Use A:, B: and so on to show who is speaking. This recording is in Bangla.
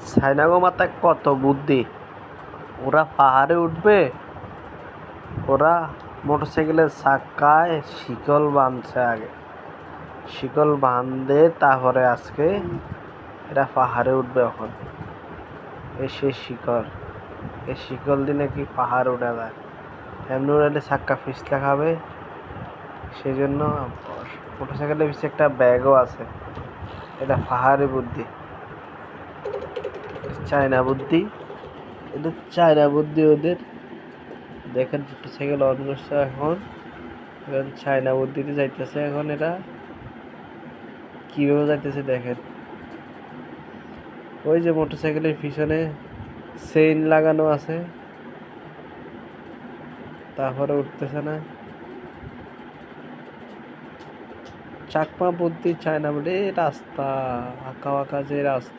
A: চাইনাগো মাথায় কত বুদ্ধি। ওরা পাহাড়ে উঠবে, ওরা মোটরসাইকেলের চাকায় শিকল বাঁধছে আগে। শিকল বাঁধে তারপরে আজকে এরা পাহাড়ে উঠবে। এখন সে শিকল, এই শিকল দিনে কি পাহাড় উঠা যায়? এমনি উড়ালে চাক্কা পিছলা খাবে। সেই জন্য মোটরসাইকেলের পিছনে একটা ব্যাগও আছে। এটা পাহাড়ি বুদ্ধি, চায়না বুদ্ধি। এটা চায়না বুদ্ধি ওদের। দেখেন মোটরসাইকেল অন করছে এখন চায়না বুদ্ধিতে যাইতেছে। এখন এরা কিভাবে যাইতেছে দেখেন। ওই যে মোটরসাইকেলের পিছনে চেইন লাগানো আছে, তারপরে উঠতেছে না। চাকমা বুদ্ধি চায়না বলে রাস্তা আঁকা বাঁকা যে রাস্তা।